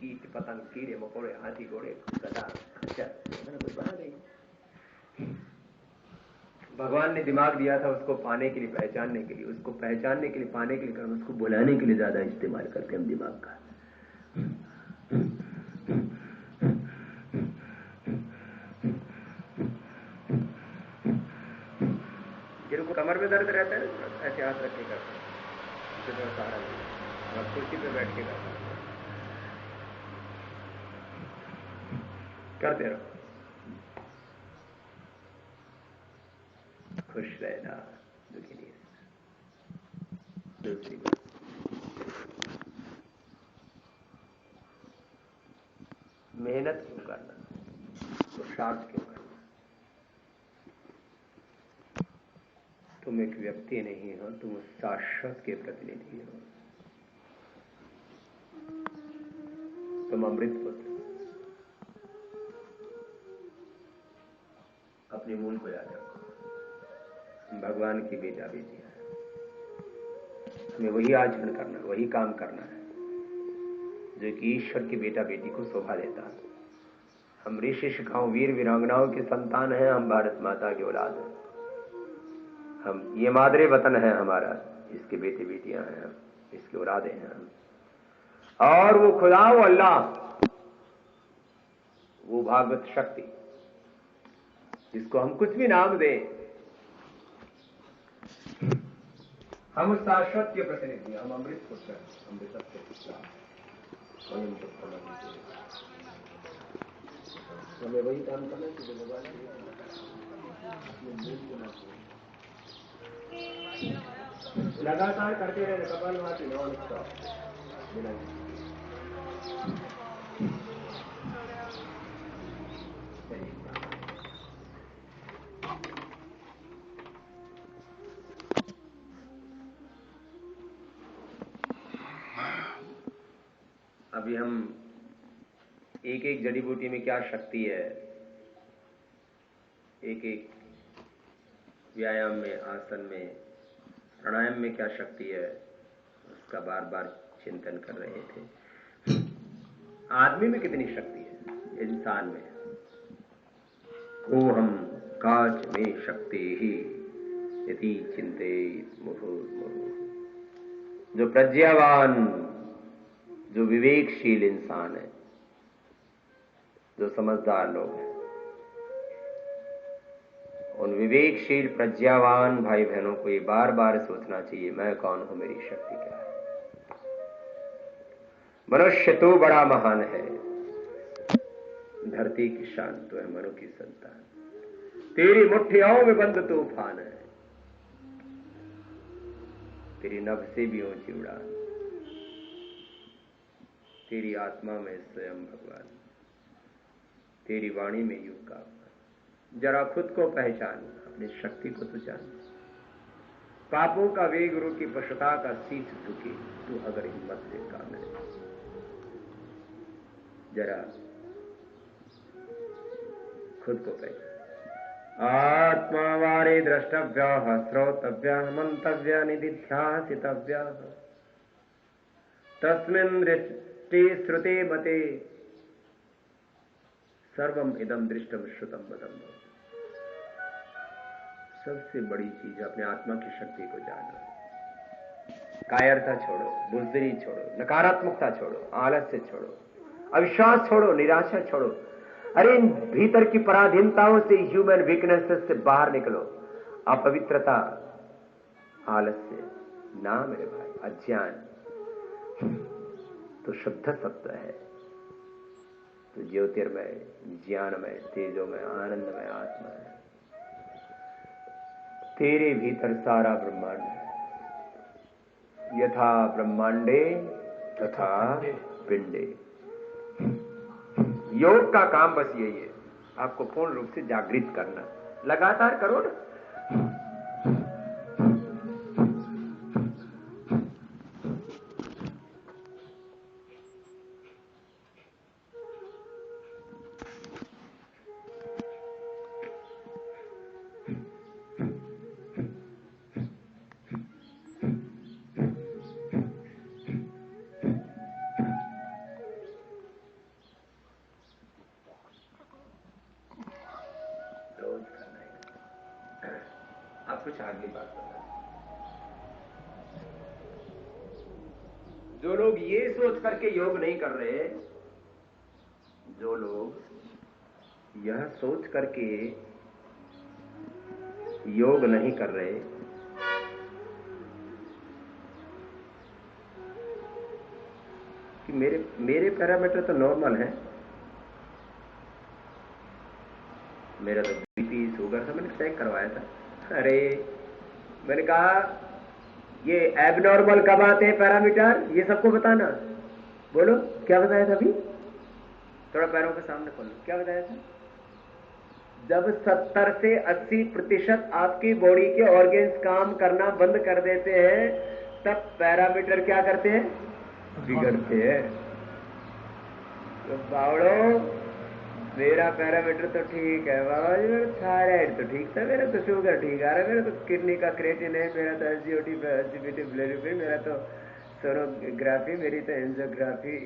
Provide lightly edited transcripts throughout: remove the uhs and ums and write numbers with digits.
कीट पतंग कीड़े मकोड़े हाथी घोड़े गधा खच्चर, मैंने कुछ बना नहीं। भगवान ने दिमाग दिया था उसको पाने के लिए, पहचानने के लिए, उसको पहचानने के लिए, पाने के लिए कर्म, उसको बुलाने के लिए ज्यादा इस्तेमाल करते हम दिमाग का। जिनको कमर में दर्द रहता है ना, ऐसे हाथ रख के करते हैं, उसे थोड़ा सहारा मिले, और कुर्सी पे बैठ के करते रहो। खुश रहना, दुखी नहीं रहना। दूसरी बात, मेहनत क्यों करना, पुरुषार्थ क्यों करना? तुम एक व्यक्ति नहीं हो, तुम उस शाश्वत के प्रतिनिधि हो। तुम अमृत पुत्र, अपने मूल को याद रखो। भगवान की बेटा बेटियां हैं, हमें वही आचरण करना, वही काम करना है जो कि ईश्वर की बेटा बेटी को शोभा देता है। हम ऋषि शिखाओं वीर वीरांगनाओं के संतान हैं, हम भारत माता की औलाद हैं, हम ये मादरे वतन है हमारा, इसके बेटे बेटियां हैं हम, इसके औलादे हैं हम। और वो खुदा, वो अल्लाह, वो भागवत शक्ति, जिसको हम कुछ भी नाम दें, हम उस शाश्वत के प्रतिनिधि, हम अमृत पुत्र, अमृत के पुत्र, हमें वही काम करना चाहिए भगवान लगातार करते रहे। कपालभाति नॉन स्टॉप, बिना अभी हम एक एक जड़ी बूटी में क्या शक्ति है, एक एक व्यायाम में, आसन में, प्राणायाम में क्या शक्ति है, उसका बार बार चिंतन कर रहे थे। आदमी में कितनी शक्ति है, इंसान में। कोहम काच में शक्ति ही यदि चिंते मुहुर्मुहुः। जो प्रज्ञावान, जो विवेकशील इंसान है, जो समझदार लोग हैं, उन विवेकशील प्रज्ञावान भाई बहनों को ये बार बार सोचना चाहिए, मैं कौन हूं, मेरी शक्ति क्या है। मनुष्य तो बड़ा महान है, धरती की शान तो है मनु की संतान, तेरी मुट्ठियों में बंद तूफान है, तेरी नभ से भी ऊंची उड़ान, तेरी आत्मा में स्वयं भगवान, तेरी वाणी में युग का। जरा खुद को पहचान, अपनी शक्ति को तो जान। पापों का वेग रोकी, पशुता का शीश झुकी, तू अगर हिम्मत से काम ले। जरा खुद को पहचान। आत्मा वारे द्रष्टव्य, श्रोतव्य, मंतव्य, निधिध्यासितव्य, तस्मिन् दृष्टि श्रुते मते सर्वम इदम दृष्टम श्रुतम मदम। सबसे बड़ी चीज अपने आत्मा की शक्ति को जानना। कायरता छोड़ो, बुजदिली छोड़ो, नकारात्मकता छोड़ो, आलस्य छोड़ो, अविश्वास छोड़ो, निराशा छोड़ो। अरे इन भीतर की पराधीनताओं से, ह्यूमन वीकनेसेस से बाहर निकलो। अपवित्रता, आलस्य ना मेरे भाई, अज्ञान तो शुद्ध सत्य है, तो ज्योतिर्मय, ज्ञानमय, तेजोमय, आनंदमय आत्मा है। तेरे भीतर सारा ब्रह्मांड है। यथा ब्रह्मांडे तथा पिंडे। योग का काम बस यही है, आपको पूर्ण रूप से जागृत करना। लगातार करो ना। कुछ अगली बात बता। जो लोग ये सोच करके योग नहीं कर रहे, जो लोग यह सोच करके योग नहीं कर रहे, कि मेरे पैरामीटर तो नॉर्मल है, मेरा तो बीपी शुगर था, मैंने चेक करवाया था। अरे मैंने कहा ये एबनॉर्मल कब आते हैं पैरामीटर, ये सबको बताना। बोलो क्या बताया था अभी, थोड़ा पैरों के सामने खोलो, क्या बताया था? जब 70 से 80% आपकी बॉडी के ऑर्गेन्स काम करना बंद कर देते हैं, तब पैरामीटर क्या करते हैं? बिगड़ते हैं। तो बावड़ो, मेरा पैरामीटर तो ठीक है बाबा जी, मेरा थायराइड तो ठीक था, मेरा तो शुगर ठीक आ रहा है, मेरा तो किडनी का क्रिएटिन है, मेरा तो एसजीओटी बिलिरुबिन, मेरा तो सोनोग्राफी, मेरी तो एंजियोग्राफी,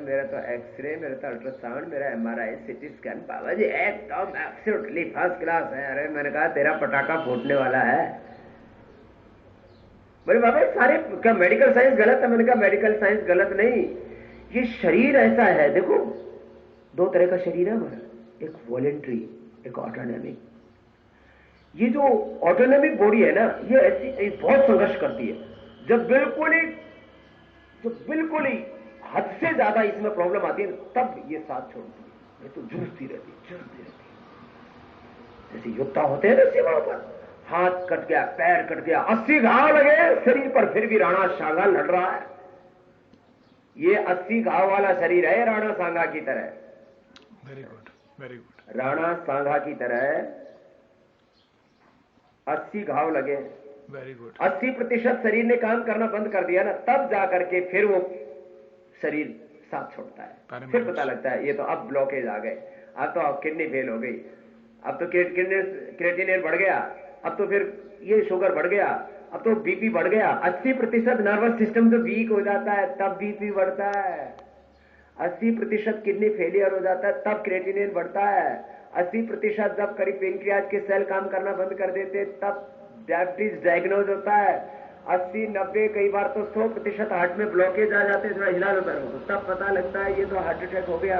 मेरा तो एक्सरे, मेरा तो अल्ट्रासाउंड, मेरा एमआरआई, सीटी स्कैन, बाबा जी एकदम एब्सोल्युटली फर्स्ट क्लास है। अरे मैंने कहा तेरा पटाखा फूटने वाला है। बोले बाबा सारे क्या मेडिकल साइंस गलत है? मैंने कहा मेडिकल साइंस गलत नहीं, ये शरीर ऐसा है। देखो दो तरह का शरीर है हमारा, एक वॉलेंट्री, एक ऑटोनॉमिक। ये जो ऑटोनॉमिक बॉडी है ना, ये ऐसी बहुत संघर्ष करती है। जब बिल्कुल ही हद से ज्यादा इसमें प्रॉब्लम आती है, तब ये साथ छोड़ती है, ये तो जूझती रहती है। जैसे योद्धा होते हैं ना सीमाओं पर, हाथ कट गया, पैर कट गया, 80 घाव लगे शरीर पर, फिर भी राणा सांगा लड़ रहा है। ये 80 घाव वाला शरीर है राणा सांगा की तरह। Very good, very good. Rana Sanga की तरह 80 घाव लगे, वेरी गुड। 80% शरीर ने काम करना बंद कर दिया ना, तब जाकर के फिर वो शरीर साथ छोड़ता है। फिर पता लगता है ये तो अब ब्लॉकेज आ गए, अब तो किडनी फेल हो गई, अब तो क्रिएटिनिन बढ़ गया, अब तो फिर ये शुगर बढ़ गया, अब तो बीपी बढ़ गया। 80% नर्वस सिस्टम जो वीक हो जाता है तब बीपी बढ़ता है, 80% किडनी फेलियर हो जाता है तब क्रिएटिनिन बढ़ता है, 80% जब करीब पेनक्रियाज के सेल काम करना बंद कर देते तब डायबिटीज डायग्नोज होता है, 80, 90, कई बार तो 100% हार्ट में ब्लॉकेज आ जाते हैं। थोड़ा हिला लो पैरों को, तब पता लगता है ये तो हार्ट अटैक हो गया।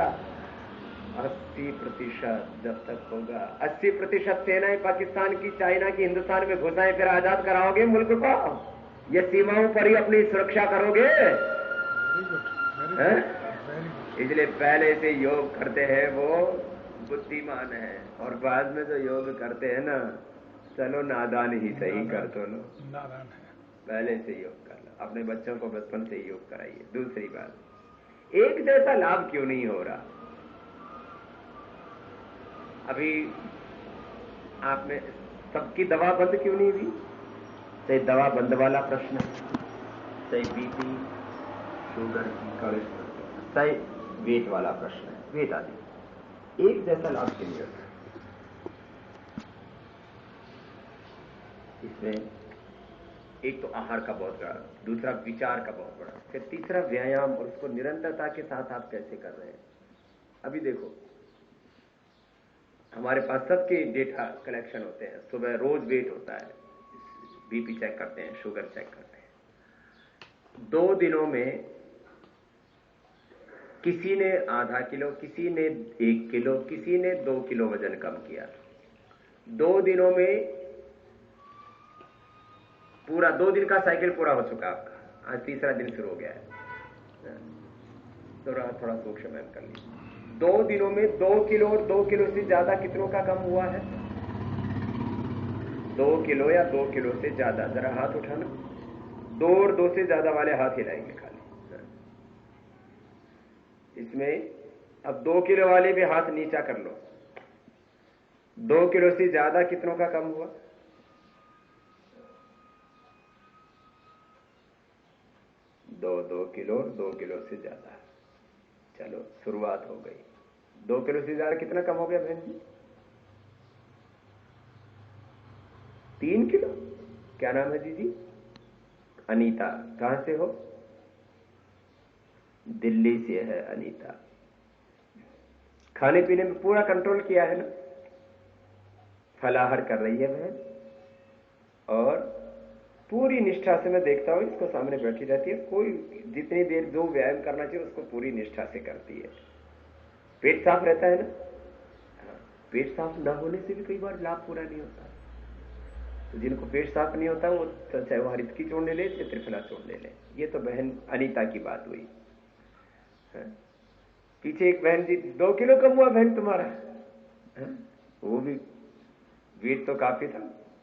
80% जब तक होगा, 80% सेनाएं पाकिस्तान की, चाइना की, हिंदुस्तान में घुसाएं, फिर आजाद कराओगे मुल्क को, ये सीमाओं पर ही अपनी सुरक्षा करोगे। इसलिए पहले से योग करते हैं वो बुद्धिमान है, और बाद में जो योग करते हैं ना, चलो नादान ही सही कर दो लो, नादान है। पहले से योग कर लो, अपने बच्चों को बचपन से योग कराइए। दूसरी बात, एक जैसा लाभ क्यों नहीं हो रहा? अभी आप में सबकी दवा बंद क्यों नहीं हुई? चाहे दवा बंद वाला प्रश्न है, चाहे बीपी, शुगर, कोलेस्ट्रॉल, चाहे वेट वाला प्रश्न है, वेट आदि, एक जैसा लाभ क्यों नहीं होता? इसमें एक तो आहार का बहुत बड़ा, दूसरा विचार का बहुत बड़ा, फिर तीसरा व्यायाम, और उसको निरंतरता के साथ आप कैसे कर रहे हैं। अभी देखो हमारे पास सबके डेटा कलेक्शन होते हैं, सुबह रोज वेट होता है, बीपी चेक करते हैं, शुगर चेक करते हैं। 2 दिनों में किसी ने आधा किलो, किसी ने 1 किलो, किसी ने 2 किलो वजन कम किया। 2 दिनों में पूरा 2 दिन का साइकिल पूरा हो चुका आपका, आज तीसरा दिन शुरू हो गया है, थोड़ा सूक्ष्म कर लीजिए। 2 दिनों में 2 किलो और 2 किलो से ज्यादा कितनों का कम हुआ है? 2 किलो या 2 किलो से ज्यादा, जरा हाथ उठाना, 2 और 2 से ज्यादा वाले हाथ हिलाएंगे खाली। इसमें अब 2 किलो वाले भी हाथ नीचा कर लो। 2 किलो से ज्यादा कितनों का कम हुआ? 2 किलो, 2 किलो से ज्यादा। चलो शुरुआत हो गई। 2 किलो से ज्यादा कितना कम हो गया बहन जी? 3 किलो। क्या नाम है दीदी? अनीता। कहां से हो? दिल्ली से है अनीता। खाने पीने में पूरा कंट्रोल किया है ना? फलाहार कर रही है बहन? और पूरी निष्ठा से मैं देखता हूं इसको सामने बैठी रहती है, कोई जितनी देर जो व्यायाम करना चाहिए उसको पूरी निष्ठा से करती है। पेट साफ रहता है ना, पेट साफ न होने से भी कई बार लाभ पूरा नहीं होता। तो जिनको पेट साफ नहीं होता वो चाहे वो हरित की चूर्ण ले ले या त्रिफला चूर्ण ले ले। ये तो बहन अनीता की बात हुई है? पीछे एक बहन जी 2 किलो कम हुआ बहन तुम्हारा है? वो भी वेट तो काफी था,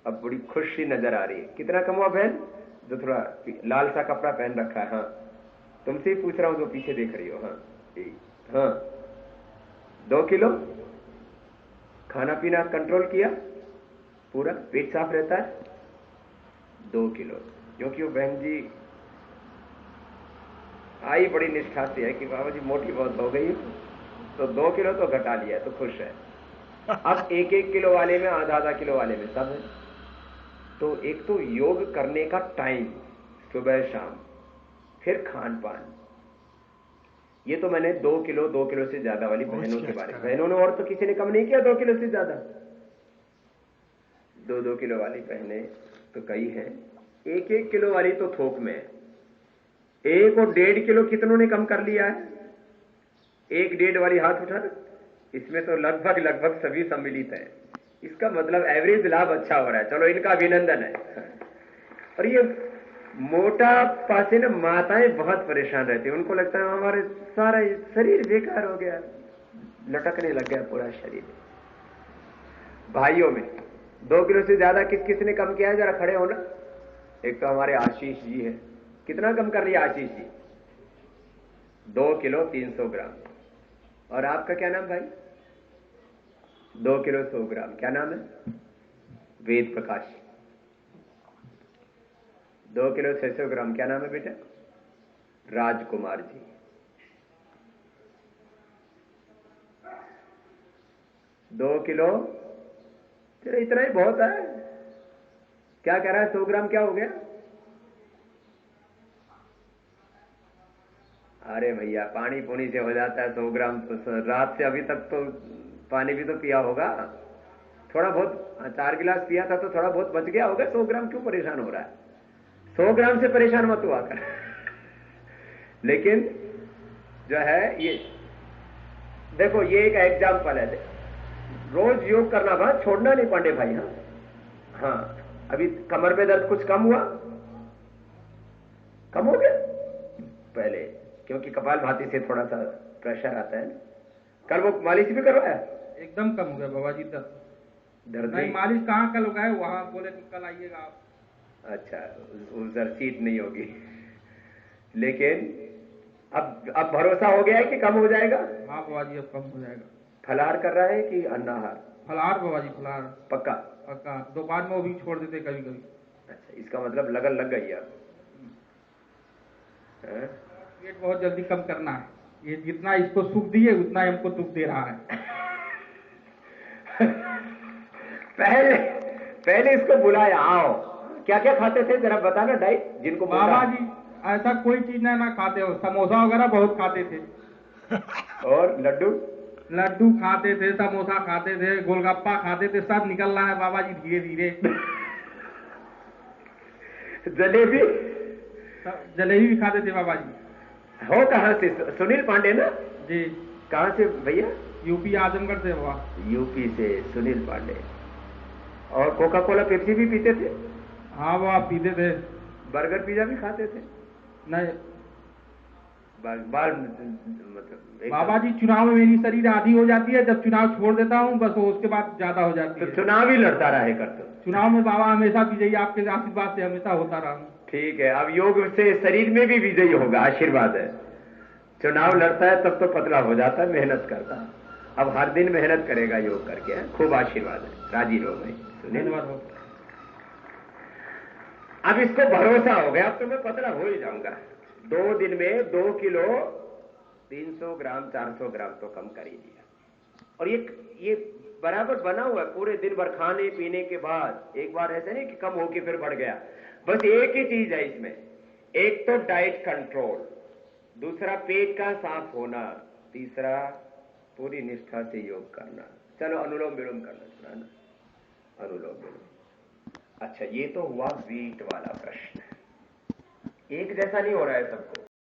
अब बड़ी खुशी नजर आ रही है। कितना कम हुआ बहन? जो थोड़ा लाल सा कपड़ा पहन रखा है। हाँ तुमसे ही पूछ रहा हूं जो पीछे देख रही हो। हाँ 2 किलो। खाना पीना कंट्रोल किया, पूरा पेट साफ रहता है। 2 किलो। क्योंकि वो बहन जी आई बड़ी निष्ठा से है कि बाबा जी मोटी बहुत हो गई, तो 2 किलो तो घटा लिया, तो खुश है। अब 1-1 किलो वाले में, आधा किलो वाले में सब है। तो एक तो योग करने का टाइम, सुबह शाम, फिर खान पान, ये तो मैंने 2 किलो से ज्यादा वाली बहनों के बारे में, बहनों ने और तो किसी ने कम नहीं किया 2 किलो से ज्यादा। 2 किलो वाली बहनें तो कई हैं, 1-1 किलो वाली तो थोक में है। 1 और 1.5 किलो कितनों ने कम कर लिया है? 1-1.5 वाली हाथ उठा, इसमें तो लगभग सभी सम्मिलित है। इसका मतलब एवरेज लाभ अच्छा हो रहा है, चलो इनका अभिनंदन है। और ये मोटा पासे ना माताएं बहुत परेशान रहती है, उनको लगता है हमारे सारा शरीर बेकार हो गया, लटकने लग गया पूरा शरीर। भाइयों में 2 किलो से ज्यादा किस किस ने कम किया है? जरा खड़े होना। एक तो हमारे आशीष जी है, कितना कम कर लिया आशीष जी? 2 किलो 300 ग्राम। और आपका क्या नाम भाई? 2 किलो 100 ग्राम। क्या नाम है? वेद प्रकाश। 2 किलो 600 ग्राम। क्या नाम है बेटा? राजकुमार जी। 2 किलो, चलो इतना ही बहुत है। क्या कह रहा है? 100 ग्राम क्या हो गया? अरे भैया पानी पुनी से हो जाता है 100 ग्राम, तो रात से अभी तक तो पानी भी तो पिया होगा थोड़ा बहुत। 4 गिलास पिया था तो थोड़ा बहुत बच गया होगा। 100 ग्राम क्यों परेशान हो रहा है? 100 ग्राम से परेशान मत हुआ कर। लेकिन जो है ये देखो, ये एक एग्जाम्पल है। रोज योग करना, बात छोड़ना नहीं पांडे भाई। हाँ अभी कमर में दर्द कुछ कम हुआ? कम हो गया पहले, क्योंकि कपालभाति से थोड़ा सा प्रेशर आता है। कल वो मालिश भी करवाया? एकदम कम हो गया बाबा जी। दर्द नहीं, मालिश कहाँ कल लगाए, वहां बोले कि कल आइएगा आप। अच्छा, उधर सीट नहीं होगी। लेकिन अब भरोसा हो गया है कि कम हो जाएगा? हाँ बाबा जी, अब कम हो जाएगा। फलाहार कर रहा है कि अन्नाहार? फलाहार बाबा जी, फलाहार पक्का? पक्का। दोपहर में वो भी छोड़ देते कभी कभी। अच्छा, इसका मतलब लगन लग गई अब। पेट बहुत जल्दी कम करना है, ये जितना इसको सुख दिए उतना हमको दुख दे रहा है। पहले इसको बुलाया, आओ। क्या क्या खाते थे जरा बताना डाइट जिनको बाबा जी ऐसा कोई चीज ना खाते हो, समोसा वगैरह बहुत खाते थे। और लड्डू खाते थे, समोसा खाते थे, गोलगप्पा खाते थे, सब निकल रहा है बाबा जी धीरे धीरे। जलेबी भी खाते थे बाबा जी। हो कहां से? सुनील पांडे ना जी। कहां से भैया? यूपी आजमगढ़ से हुआ। यूपी से सुनील पांडे। और कोका कोला पेप्सी भी पीते थे? हाँ वो आप पीते थे। बर्गर पिज्जा भी खाते थे? नहीं बार मतलब बाबा जी, चुनाव में मेरी शरीर आधी हो जाती है, जब चुनाव छोड़ देता हूँ बस उसके बाद ज्यादा हो जाती है। तो चुनाव ही लड़ता रहे करते? चुनाव में बाबा हमेशा विजयी, आपके आशीर्वाद से हमेशा होता रहा। ठीक है, अब योग से शरीर में भी विजयी होगा, आशीर्वाद है। चुनाव लड़ता है तब तो पतला हो जाता है, मेहनत करता है। अब हर दिन मेहनत करेगा योग करके, खूब आशीर्वाद है। राजी रहो भाई। धन्यवाद। अब इसको भरोसा हो गया, अब तो मैं पतला हो ही जाऊंगा। 2 दिन में 2 किलो 300 ग्राम 400 ग्राम तो कम कर ही दिया। और ये बराबर बना हुआ है पूरे दिन भर खाने पीने के बाद। एक बार ऐसा नहीं कि कम होके फिर बढ़ गया। बस एक ही चीज है इसमें, एक तो डाइट कंट्रोल, दूसरा पेट का साफ होना, तीसरा पूरी निष्ठा से योग करना। चलो अनुलोम विलोम करना, सुना ना अनुलोम विलोम। अच्छा, ये तो हुआ वेट वाला प्रश्न। एक जैसा नहीं हो रहा है सबको।